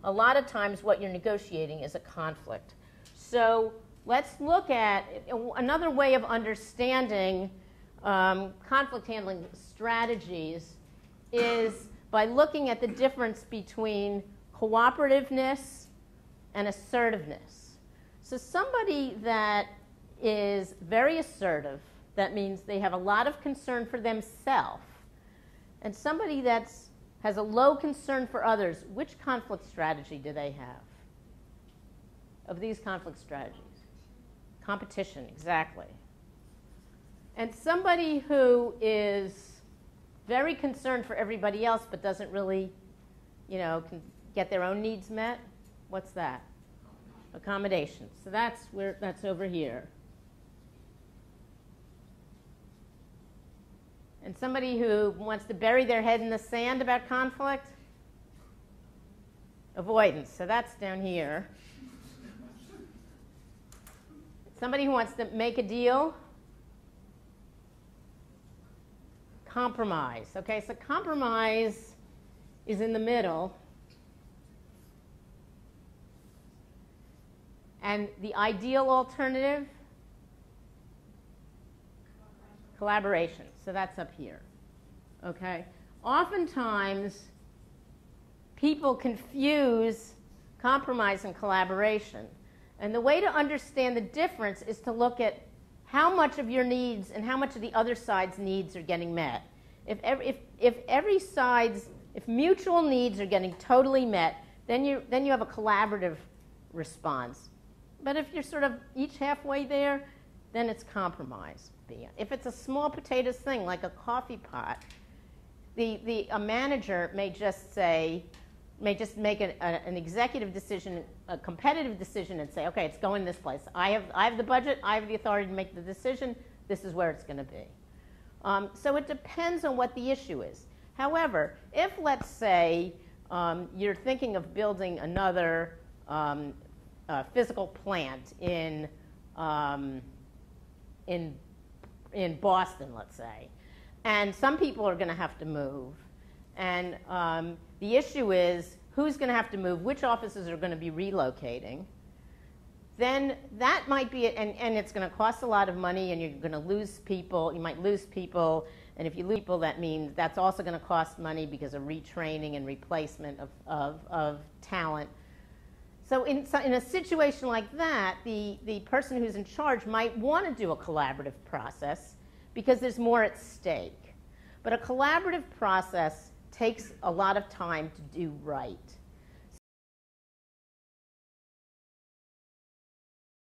a lot of times what you're negotiating is a conflict. So let's look at another way of understanding conflict handling strategies is by looking at the difference between cooperativeness and assertiveness. So somebody that is very assertive, that means they have a lot of concern for themselves, and somebody that has a low concern for others, which conflict strategy do they have? Of these conflict strategies? Competition, exactly. And somebody who is very concerned for everybody else but doesn't really, can get their own needs met, what's that? Accommodation. So that's over here. And somebody who wants to bury their head in the sand about conflict? Avoidance. So that's down here. Somebody who wants to make a deal? Compromise. Okay, so compromise is in the middle. And the ideal alternative? Collaboration. So that's up here. Okay? Oftentimes, people confuse compromise and collaboration. And the way to understand the difference is to look at how much of your needs and how much of the other side's needs are getting met. If mutual needs are getting totally met, then you have a collaborative response. But if you're sort of each halfway there, then it's compromise. If it's a small potatoes thing like a coffee pot, a manager may just make an executive decision, a competitive decision, and say, okay, it's going this place. I have the budget. I have the authority to make the decision. This is where it's going to be. So it depends on what the issue is. However, if, let's say, you're thinking of building another physical plant in Boston, let's say, and some people are going to have to move, and the issue is who's going to have to move, which offices are going to be relocating, then that might be it, and it's going to cost a lot of money, and you're going to lose people. You might lose people, and if you lose people, that means that's also going to cost money because of retraining and replacement of talent. So in a situation like that, the person who's in charge might want to do a collaborative process because there's more at stake. But a collaborative process takes a lot of time to do right.